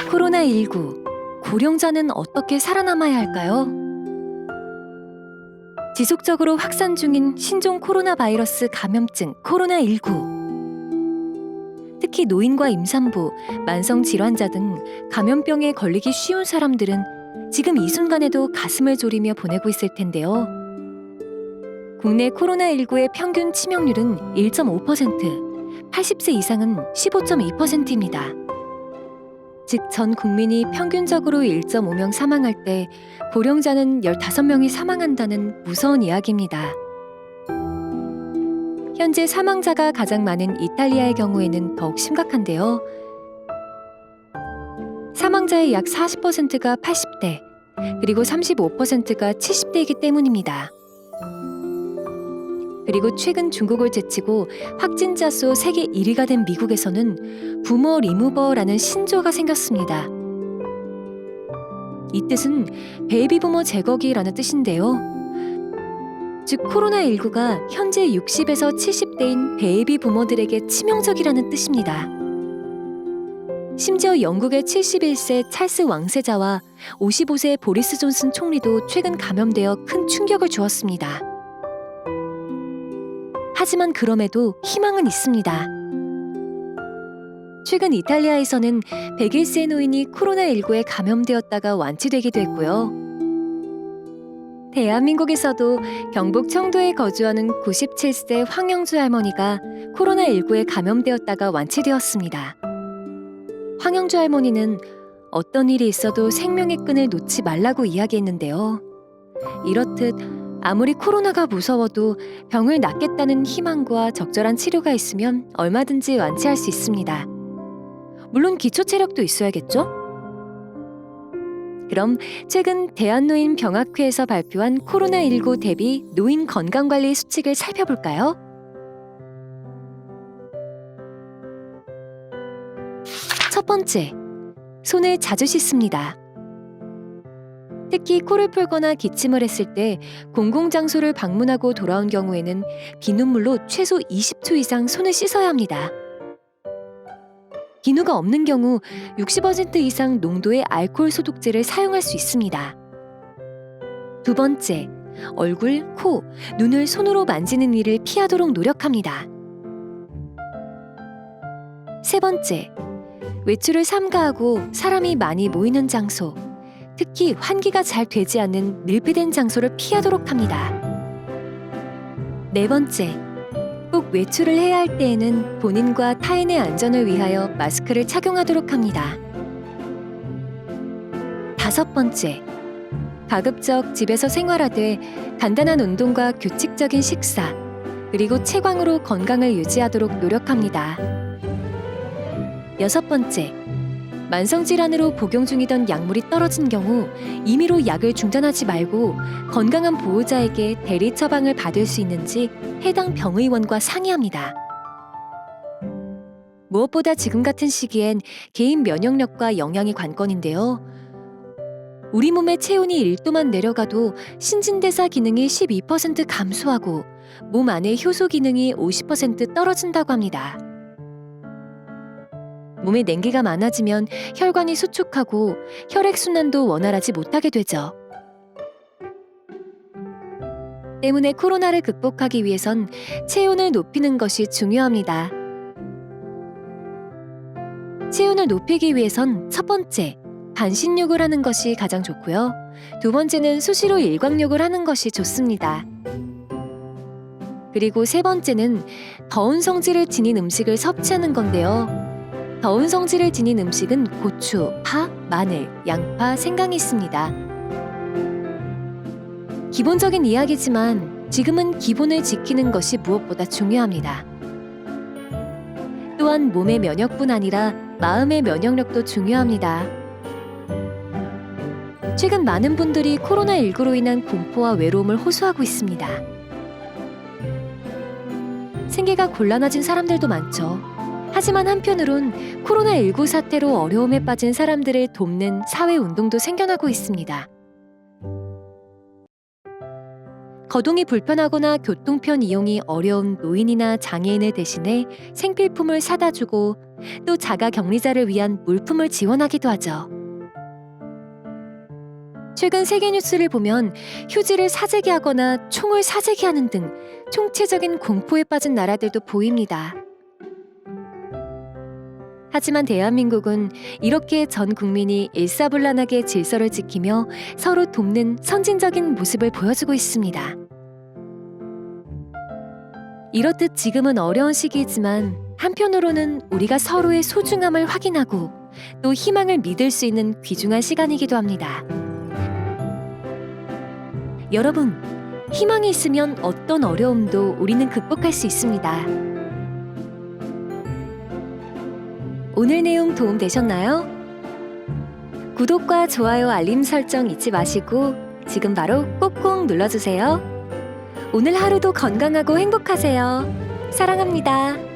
코로나19, 고령자는 어떻게 살아남아야 할까요? 지속적으로 확산 중인 신종 코로나 바이러스 감염증 코로나19. 특히 노인과 임산부, 만성 질환자 등 감염병에 걸리기 쉬운 사람들은 지금 이 순간에도 가슴을 졸이며 보내고 있을 텐데요. 국내 코로나19의 평균 치명률은 1.5%, 80세 이상은 15.2%입니다. 즉 전 국민이 평균적으로 1.5명 사망할 때 고령자는 15명이 사망한다는 무서운 이야기입니다. 현재 사망자가 가장 많은 이탈리아의 경우에는 더욱 심각한데요. 사망자의 약 40%가 80대, 그리고 35%가 70대이기 때문입니다. 그리고 최근 중국을 제치고 확진자 수 세계 1위가 된 미국에서는 부모 리무버라는 신조어가 생겼습니다. 이 뜻은 베이비 부모 제거기라는 뜻인데요. 즉 코로나19가 현재 60에서 70대인 베이비 부모들에게 치명적이라는 뜻입니다. 심지어 영국의 71세 찰스 왕세자와 55세 보리스 존슨 총리도 최근 감염되어 큰 충격을 주었습니다. 하지만 그럼에도 희망은 있습니다. 최근 이탈리아에서는 101세 노인이 코로나19에 감염되었다가 완치되기도 했고요. 대한민국에서도 경북 청도에 거주하는 97세 황영주 할머니가 코로나19에 감염되었다가 완치되었습니다. 황영주 할머니는 어떤 일이 있어도 생명의 끈을 놓지 말라고 이야기했는데요. 이렇듯 아무리 코로나가 무서워도 병을 낫겠다는 희망과 적절한 치료가 있으면 얼마든지 완치할 수 있습니다. 물론 기초 체력도 있어야겠죠? 그럼 최근 대한노인병학회에서 발표한 코로나19 대비 노인 건강관리 수칙을 살펴볼까요? 첫 번째, 손을 자주 씻습니다. 특히 코를 풀거나 기침을 했을 때 공공장소를 방문하고 돌아온 경우에는 비눗물로 최소 20초 이상 손을 씻어야 합니다. 비누가 없는 경우 60% 이상 농도의 알코올 소독제를 사용할 수 있습니다. 두 번째, 얼굴, 코, 눈을 손으로 만지는 일을 피하도록 노력합니다. 세 번째, 외출을 삼가하고 사람이 많이 모이는 장소, 특히 환기가 잘 되지 않는 밀폐된 장소를 피하도록 합니다. 네 번째, 꼭 외출을 해야 할 때에는 본인과 타인의 안전을 위하여 마스크를 착용하도록 합니다. 다섯 번째, 가급적 집에서 생활하되 간단한 운동과 규칙적인 식사, 그리고 채광으로 건강을 유지하도록 노력합니다. 여섯 번째, 만성질환으로 복용 중이던 약물이 떨어진 경우 임의로 약을 중단하지 말고 건강한 보호자에게 대리 처방을 받을 수 있는지 해당 병의원과 상의합니다. 무엇보다 지금 같은 시기엔 개인 면역력과 영양이 관건인데요. 우리 몸의 체온이 1도만 내려가도 신진대사 기능이 12% 감소하고 몸 안의 효소 기능이 50% 떨어진다고 합니다. 몸에 냉기가 많아지면 혈관이 수축하고 혈액순환도 원활하지 못하게 되죠. 때문에 코로나를 극복하기 위해선 체온을 높이는 것이 중요합니다. 체온을 높이기 위해선 첫 번째, 반신욕을 하는 것이 가장 좋고요. 두 번째는 수시로 일광욕을 하는 것이 좋습니다. 그리고 세 번째는 더운 성질을 지닌 음식을 섭취하는 건데요. 더운 성질을 지닌 음식은 고추, 파, 마늘, 양파, 생강이 있습니다. 기본적인 이야기지만 지금은 기본을 지키는 것이 무엇보다 중요합니다. 또한 몸의 면역뿐 아니라 마음의 면역력도 중요합니다. 최근 많은 분들이 코로나19로 인한 공포와 외로움을 호소하고 있습니다. 생계가 곤란해진 사람들도 많죠. 하지만 한편으론 코로나19 사태로 어려움에 빠진 사람들을 돕는 사회운동도 생겨나고 있습니다. 거동이 불편하거나 교통편 이용이 어려운 노인이나 장애인을 대신해 생필품을 사다 주고 또 자가 격리자를 위한 물품을 지원하기도 하죠. 최근 세계 뉴스를 보면 휴지를 사재기 하거나 총을 사재기 하는 등 총체적인 공포에 빠진 나라들도 보입니다. 하지만 대한민국은 이렇게 전 국민이 일사불란하게 질서를 지키며 서로 돕는 선진적인 모습을 보여주고 있습니다. 이렇듯 지금은 어려운 시기이지만 한편으로는 우리가 서로의 소중함을 확인하고 또 희망을 믿을 수 있는 귀중한 시간이기도 합니다. 여러분, 희망이 있으면 어떤 어려움도 우리는 극복할 수 있습니다. 오늘 내용 도움되셨나요? 구독과 좋아요, 알림 설정 잊지 마시고 지금 바로 꼭꼭 눌러주세요. 오늘 하루도 건강하고 행복하세요. 사랑합니다.